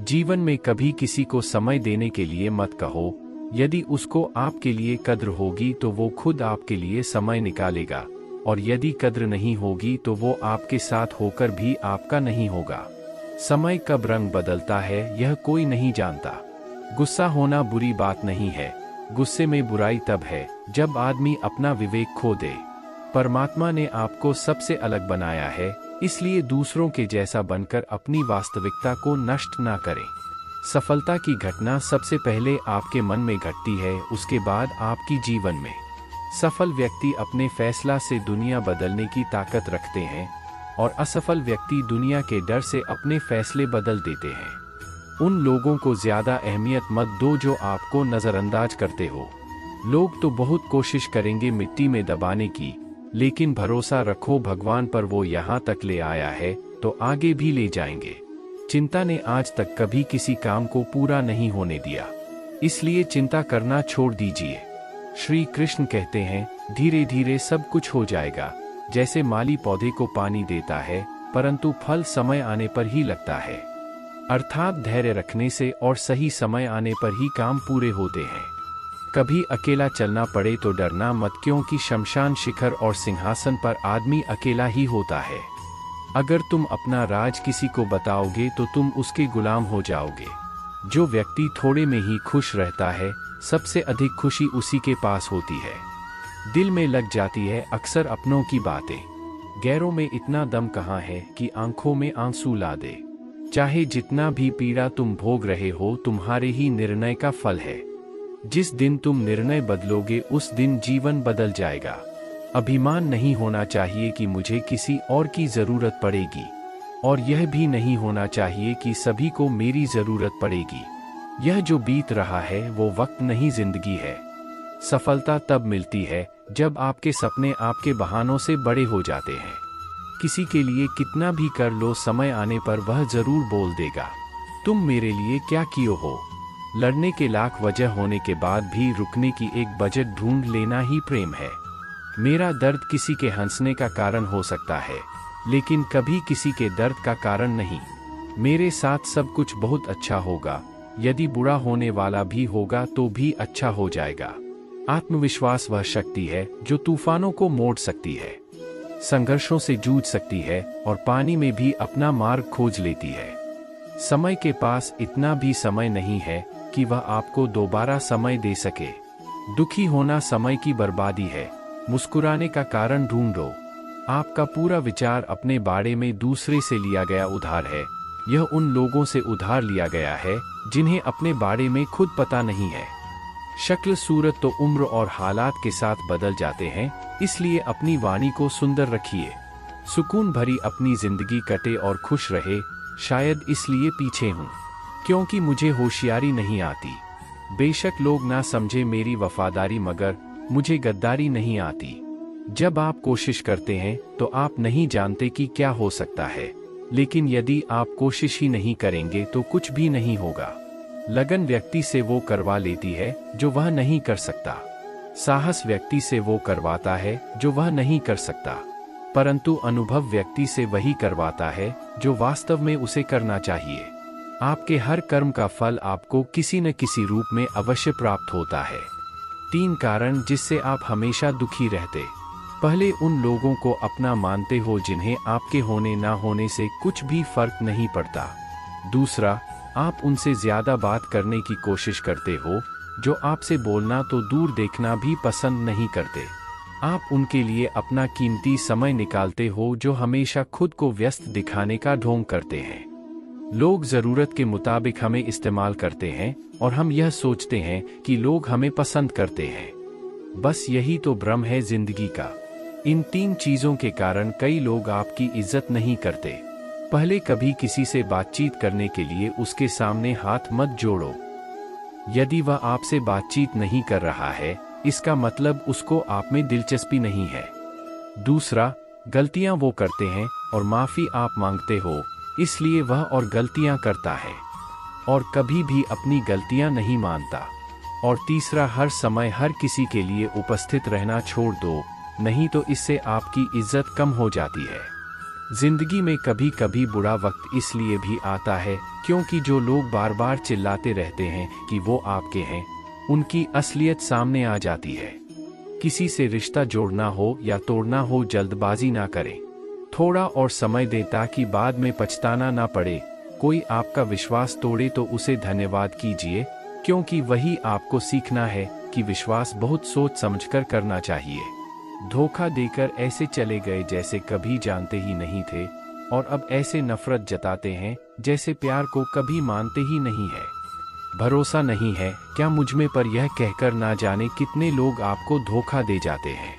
जीवन में कभी किसी को समय देने के लिए मत कहो। यदि उसको आपके लिए कद्र होगी तो वो खुद आपके लिए समय निकालेगा, और यदि कद्र नहीं होगी तो वो आपके साथ होकर भी आपका नहीं होगा। समय कब रंग बदलता है यह कोई नहीं जानता। गुस्सा होना बुरी बात नहीं है, गुस्से में बुराई तब है जब आदमी अपना विवेक खो दे। परमात्मा ने आपको सबसे अलग बनाया है, इसलिए दूसरों के जैसा बनकर अपनी वास्तविकता को नष्ट ना करें। सफलता की घटना सबसे पहले आपके मन में घटती है, उसके बाद आपकी जीवन में। सफल व्यक्ति अपने फैसला से दुनिया बदलने की ताकत रखते हैं, और असफल व्यक्ति दुनिया के डर से अपने फैसले बदल देते हैं। उन लोगों को ज्यादा अहमियत मत दो जो आपको नजरअंदाज करते हो। लोग तो बहुत कोशिश करेंगे मिट्टी में दबाने की, लेकिन भरोसा रखो भगवान पर, वो यहाँ तक ले आया है तो आगे भी ले जाएंगे। चिंता ने आज तक कभी किसी काम को पूरा नहीं होने दिया, इसलिए चिंता करना छोड़ दीजिए। श्री कृष्ण कहते हैं, धीरे धीरे सब कुछ हो जाएगा। जैसे माली पौधे को पानी देता है, परंतु फल समय आने पर ही लगता है। अर्थात धैर्य रखने से और सही समय आने पर ही काम पूरे होते हैं। कभी अकेला चलना पड़े तो डरना मत, क्योंकि शमशान शिखर और सिंहासन पर आदमी अकेला ही होता है। अगर तुम अपना राज किसी को बताओगे तो तुम उसके गुलाम हो जाओगे। जो व्यक्ति थोड़े में ही खुश रहता है, सबसे अधिक खुशी उसी के पास होती है। दिल में लग जाती है अक्सर अपनों की बातें, गैरों में इतना दम कहाँ है कि आंखों में आंसू ला दे। चाहे जितना भी पीड़ा तुम भोग रहे हो, तुम्हारे ही निर्णय का फल है। जिस दिन तुम निर्णय बदलोगे उस दिन जीवन बदल जाएगा। अभिमान नहीं होना चाहिए कि मुझे किसी और की जरूरत पड़ेगी, और यह भी नहीं होना चाहिए कि सभी को मेरी जरूरत पड़ेगी। यह जो बीत रहा है वो वक्त नहीं, जिंदगी है। सफलता तब मिलती है जब आपके सपने आपके बहानों से बड़े हो जाते हैं। किसी के लिए कितना भी कर लो, समय आने पर वह जरूर बोल देगा, तुम मेरे लिए क्या किए हो। लड़ने के लाख वजह होने के बाद भी रुकने की एक बजट ढूंढ लेना ही प्रेम है। मेरा दर्द किसी के हंसने का कारण हो सकता है, लेकिन कभी किसी के दर्द का कारण नहीं। मेरे साथ सब कुछ बहुत अच्छा होगा, यदि बुरा होने वाला भी होगा तो भी अच्छा हो जाएगा। आत्मविश्वास वह शक्ति है जो तूफानों को मोड़ सकती है, संघर्षों से जूझ सकती है और पानी में भी अपना मार्ग खोज लेती है। समय के पास इतना भी समय नहीं है कि वह आपको दोबारा समय दे सके। दुखी होना समय की बर्बादी है, मुस्कुराने का कारण ढूंढो। आपका पूरा विचार अपने बारे में दूसरे से लिया गया उधार है। यह उन लोगों से उधार लिया गया है जिन्हें अपने बारे में खुद पता नहीं है। शक्ल सूरत तो उम्र और हालात के साथ बदल जाते हैं, इसलिए अपनी वाणी को सुंदर रखिए। सुकून भरी अपनी जिंदगी कटे और खुश रहे। शायद इसलिए पीछे हूँ क्योंकि मुझे होशियारी नहीं आती। बेशक लोग ना समझे मेरी वफादारी, मगर मुझे गद्दारी नहीं आती। जब आप कोशिश करते हैं तो आप नहीं जानते कि क्या हो सकता है, लेकिन यदि आप कोशिश ही नहीं करेंगे तो कुछ भी नहीं होगा। लगन व्यक्ति से वो करवा लेती है जो वह नहीं कर सकता। साहस व्यक्ति से वो करवाता है जो वह नहीं कर सकता, परंतु अनुभव व्यक्ति से वही करवाता है जो वास्तव में उसे करना चाहिए। आपके हर कर्म का फल आपको किसी न किसी रूप में अवश्य प्राप्त होता है। 3 कारण जिससे आप हमेशा दुखी रहते। पहले, उन लोगों को अपना मानते हो जिन्हें आपके होने ना होने से कुछ भी फर्क नहीं पड़ता। दूसरा, आप उनसे ज्यादा बात करने की कोशिश करते हो जो आपसे बोलना तो दूर देखना भी पसंद नहीं करते। आप उनके लिए अपना कीमती समय निकालते हो जो हमेशा खुद को व्यस्त दिखाने का ढोंग करते हैं। लोग जरूरत के मुताबिक हमें इस्तेमाल करते हैं और हम यह सोचते हैं कि लोग हमें पसंद करते हैं। बस यही तो भ्रम है जिंदगी का। इन 3 चीजों के कारण कई लोग आपकी इज्जत नहीं करते। पहले, कभी किसी से बातचीत करने के लिए उसके सामने हाथ मत जोड़ो। यदि वह आपसे बातचीत नहीं कर रहा है, इसका मतलब उसको आप में दिलचस्पी नहीं है। दूसरा, गलतियां वो करते हैं और माफी आप मांगते हो, इसलिए वह और गलतियां करता है और कभी भी अपनी गलतियां नहीं मानता। और तीसरा, हर समय हर किसी के लिए उपस्थित रहना छोड़ दो, नहीं तो इससे आपकी इज्जत कम हो जाती है। जिंदगी में कभी कभी बुरा वक्त इसलिए भी आता है क्योंकि जो लोग बार बार चिल्लाते रहते हैं कि वो आपके हैं, उनकी असलियत सामने आ जाती है। किसी से रिश्ता जोड़ना हो या तोड़ना हो, जल्दबाजी ना करें। थोड़ा और समय दें ताकि बाद में पछताना ना पड़े। कोई आपका विश्वास तोड़े तो उसे धन्यवाद कीजिए, क्योंकि वही आपको सीखना है कि विश्वास बहुत सोच समझकर करना चाहिए। धोखा देकर ऐसे चले गए जैसे कभी जानते ही नहीं थे, और अब ऐसे नफरत जताते हैं जैसे प्यार को कभी मानते ही नहीं है। भरोसा नहीं है क्या मुझमें, पर यह कहकर ना जाने कितने लोग आपको धोखा दे जाते हैं।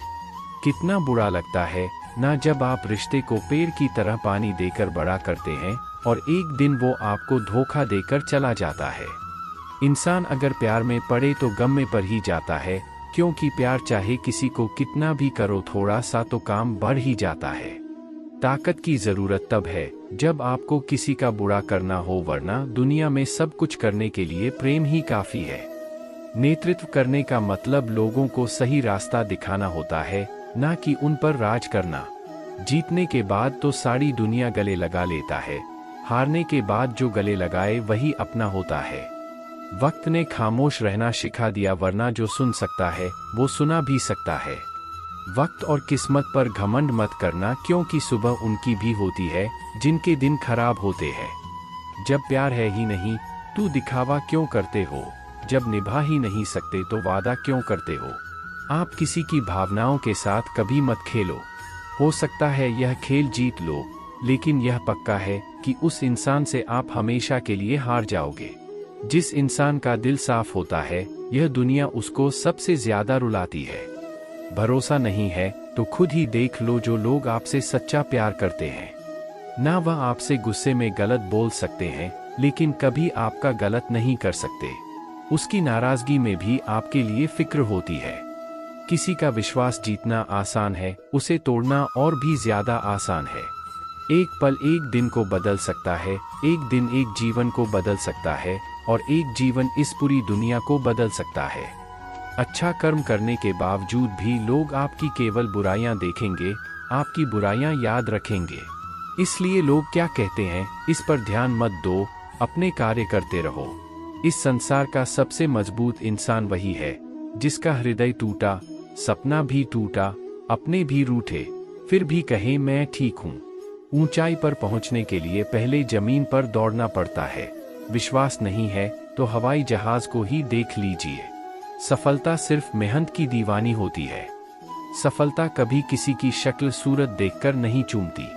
कितना बुरा लगता है ना जब आप रिश्ते को पेड़ की तरह पानी देकर बड़ा करते हैं और एक दिन वो आपको धोखा देकर चला जाता है। इंसान अगर प्यार में पड़े तो गम में पड़ ही जाता है, क्योंकि प्यार चाहे किसी को कितना भी करो, थोड़ा सा तो काम बढ़ ही जाता है। ताकत की जरूरत तब है जब आपको किसी का बुरा करना हो, वरना दुनिया में सब कुछ करने के लिए प्रेम ही काफी है। नेतृत्व करने का मतलब लोगों को सही रास्ता दिखाना होता है, ना कि उन पर राज करना। जीतने के बाद तो सारी दुनिया गले लगा लेता है, हारने के बाद जो गले लगाए वही अपना होता है। वक्त ने खामोश रहना सिखा दिया, वरना जो सुन सकता है वो सुना भी सकता है। वक्त और किस्मत पर घमंड मत करना, क्योंकि सुबह उनकी भी होती है जिनके दिन खराब होते हैं। जब प्यार है ही नहीं तो दिखावा क्यों करते हो, जब निभा ही नहीं सकते तो वादा क्यों करते हो। आप किसी की भावनाओं के साथ कभी मत खेलो। हो सकता है यह खेल जीत लो, लेकिन यह पक्का है कि उस इंसान से आप हमेशा के लिए हार जाओगे। जिस इंसान का दिल साफ होता है, यह दुनिया उसको सबसे ज्यादा रुलाती है। भरोसा नहीं है तो खुद ही देख लो, जो लोग आपसे सच्चा प्यार करते हैं ना वह आपसे गुस्से में गलत बोल सकते हैं, लेकिन कभी आपका गलत नहीं कर सकते। उसकी नाराजगी में भी आपके लिए फिक्र होती है। किसी का विश्वास जीतना आसान है, उसे तोड़ना और भी ज्यादा आसान है। एक पल एक दिन को बदल सकता है, एक दिन एक जीवन को बदल सकता है, और एक जीवन इस पूरी दुनिया को बदल सकता है। अच्छा कर्म करने के बावजूद भी लोग आपकी केवल बुराइयां देखेंगे, आपकी बुराइयां याद रखेंगे। इसलिए लोग क्या कहते हैं इस पर ध्यान मत दो, अपने कार्य करते रहो। इस संसार का सबसे मजबूत इंसान वही है जिसका हृदय टूटा, सपना भी टूटा, अपने भी रूठे, फिर भी कहे मैं ठीक हूँ। ऊंचाई पर पहुंचने के लिए पहले जमीन पर दौड़ना पड़ता है। विश्वास नहीं है तो हवाई जहाज को ही देख लीजिए। सफलता सिर्फ मेहनत की दीवानी होती है। सफलता कभी किसी की शक्ल सूरत देखकर नहीं चूमती।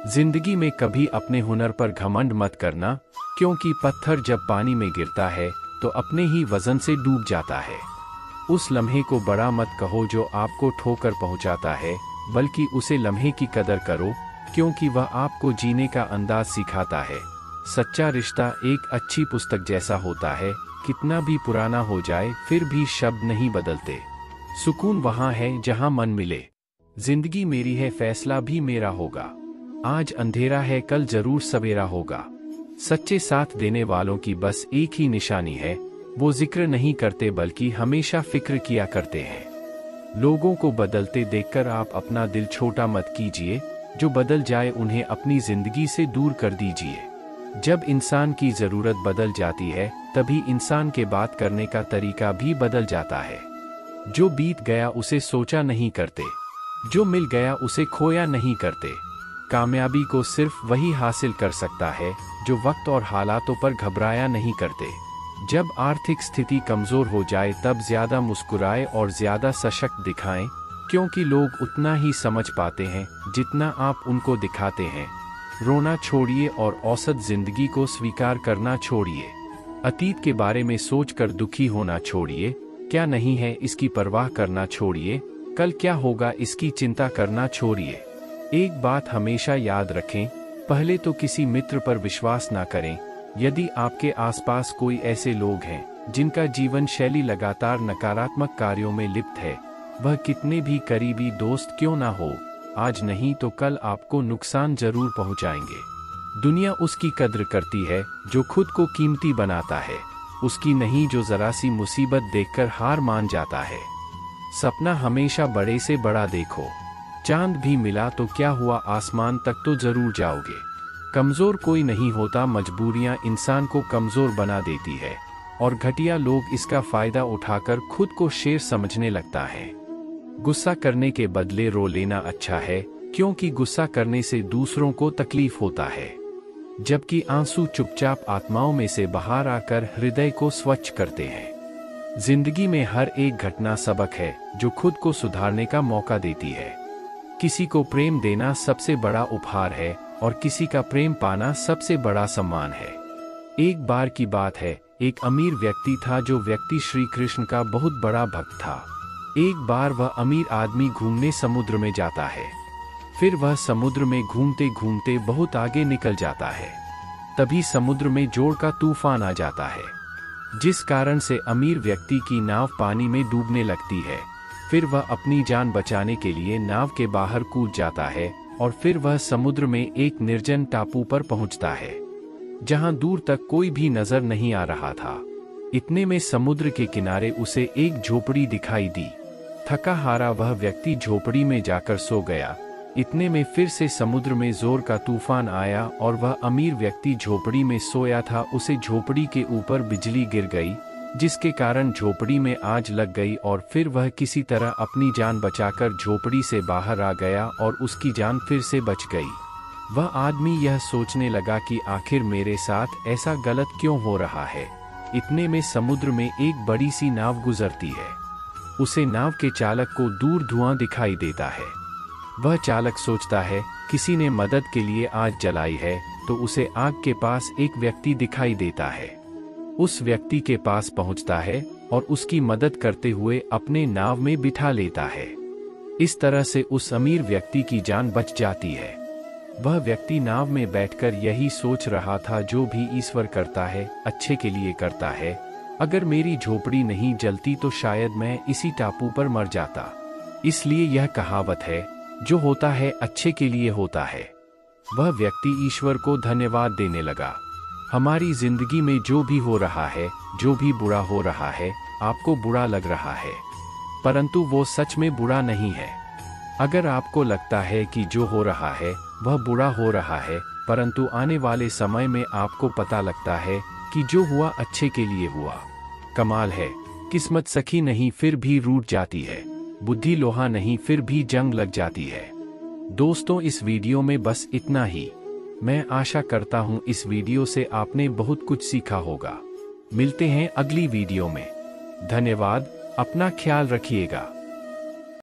जिंदगी में कभी अपने हुनर पर घमंड मत करना, क्योंकि पत्थर जब पानी में गिरता है तो अपने ही वजन से डूब जाता है। उस लम्हे को बड़ा मत कहो जो आपको ठोकर पहुंचाता है, बल्कि उसे लम्हे की कदर करो, क्योंकि वह आपको जीने का अंदाज सिखाता है। सच्चा रिश्ता एक अच्छी पुस्तक जैसा होता है, कितना भी पुराना हो जाए फिर भी शब्द नहीं बदलते। सुकून वहाँ है जहाँ मन मिले। जिंदगी मेरी है, फैसला भी मेरा होगा। आज अंधेरा है, कल जरूर सवेरा होगा। सच्चे साथ देने वालों की बस एक ही निशानी है, वो जिक्र नहीं करते बल्कि हमेशा फिक्र किया करते हैं। लोगों को बदलते देखकर आप अपना दिल छोटा मत कीजिए, जो बदल जाए उन्हें अपनी जिंदगी से दूर कर दीजिए। जब इंसान की जरूरत बदल जाती है, तभी इंसान के बात करने का तरीका भी बदल जाता है। जो बीत गया उसे सोचा नहीं करते, जो मिल गया उसे खोया नहीं करते। कामयाबी को सिर्फ वही हासिल कर सकता है जो वक्त और हालातों पर घबराया नहीं करते। जब आर्थिक स्थिति कमजोर हो जाए तब ज्यादा मुस्कुराए और ज्यादा सशक्त दिखाएं, क्योंकि लोग उतना ही समझ पाते हैं जितना आप उनको दिखाते हैं। रोना छोड़िए और औसत जिंदगी को स्वीकार करना छोड़िए। अतीत के बारे में सोचकर दुखी होना छोड़िए, क्या नहीं है इसकी परवाह करना छोड़िए, कल क्या होगा इसकी चिंता करना छोड़िए। एक बात हमेशा याद रखें, पहले तो किसी मित्र पर विश्वास ना करें। यदि आपके आसपास कोई ऐसे लोग हैं जिनका जीवन शैली लगातार नकारात्मक कार्यों में लिप्त है, वह कितने भी करीबी दोस्त क्यों ना हो, आज नहीं तो कल आपको नुकसान जरूर पहुंचाएंगे। दुनिया उसकी कद्र करती है जो खुद को कीमती बनाता है, उसकी नहीं जो जरा सी मुसीबत देखकर हार मान जाता है। सपना हमेशा बड़े से बड़ा देखो, चांद भी मिला तो क्या हुआ, आसमान तक तो जरूर जाओगे। कमजोर कोई नहीं होता, मजबूरियां इंसान को कमजोर बना देती है और घटिया लोग इसका फायदा उठाकर खुद को शेर समझने लगता है। गुस्सा करने के बदले रो लेना अच्छा है, क्योंकि गुस्सा करने से दूसरों को तकलीफ होता है, जबकि आंसू चुपचाप आत्माओं में से बाहर आकर हृदय को स्वच्छ करते हैं। जिंदगी में हर एक घटना सबक है जो खुद को सुधारने का मौका देती है। किसी को प्रेम देना सबसे बड़ा उपहार है और किसी का प्रेम पाना सबसे बड़ा सम्मान है। एक बार की बात है, एक अमीर व्यक्ति था जो व्यक्ति श्री कृष्ण का बहुत बड़ा भक्त था। एक बार वह अमीर आदमी घूमने समुद्र में जाता है। फिर वह समुद्र में घूमते घूमते बहुत आगे निकल जाता है। तभी समुद्र में जोर का तूफान आ जाता है, जिस कारण से अमीर व्यक्ति की नाव पानी में डूबने लगती है। फिर वह अपनी जान बचाने के लिए नाव के बाहर कूद जाता है और फिर वह समुद्र में एक निर्जन टापू पर पहुंचता है, जहां दूर तक कोई भी नजर नहीं आ रहा था। इतने में समुद्र के किनारे उसे एक झोपड़ी दिखाई दी। थका हारा वह व्यक्ति झोपड़ी में जाकर सो गया। इतने में फिर से समुद्र में जोर का तूफान आया और वह अमीर व्यक्ति झोपड़ी में सोया था, उसे झोपड़ी के ऊपर बिजली गिर गई, जिसके कारण झोपड़ी में आग लग गई और फिर वह किसी तरह अपनी जान बचाकर झोपड़ी से बाहर आ गया और उसकी जान फिर से बच गई। वह आदमी यह सोचने लगा कि आखिर मेरे साथ ऐसा गलत क्यों हो रहा है। इतने में समुद्र में एक बड़ी सी नाव गुजरती है। उसे नाव के चालक को दूर धुआं दिखाई देता है। वह चालक सोचता है किसी ने मदद के लिए आग जलाई है, तो उसे आग के पास एक व्यक्ति दिखाई देता है। उस व्यक्ति के पास पहुंचता है और उसकी मदद करते हुए अपने नाव में बिठा लेता है। इस तरह से उस अमीर व्यक्ति की जान बच जाती है। वह व्यक्ति नाव में बैठकर यही सोच रहा था, जो भी ईश्वर करता है अच्छे के लिए करता है। अगर मेरी झोपड़ी नहीं जलती तो शायद मैं इसी टापू पर मर जाता। इसलिए यह कहावत है, जो होता है अच्छे के लिए होता है। वह व्यक्ति ईश्वर को धन्यवाद देने लगा। हमारी जिंदगी में जो भी हो रहा है, जो भी बुरा हो रहा है, आपको बुरा लग रहा है, परंतु वो सच में बुरा नहीं है। अगर आपको लगता है कि जो हो रहा है वह बुरा हो रहा है, परंतु आने वाले समय में आपको पता लगता है कि जो हुआ अच्छे के लिए हुआ। कमाल है, किस्मत सखी नहीं फिर भी रूठ जाती है, बुद्धि लोहा नहीं फिर भी जंग लग जाती है। दोस्तों, इस वीडियो में बस इतना ही। मैं आशा करता हूं इस वीडियो से आपने बहुत कुछ सीखा होगा। मिलते हैं अगली वीडियो में। धन्यवाद, अपना ख्याल रखिएगा।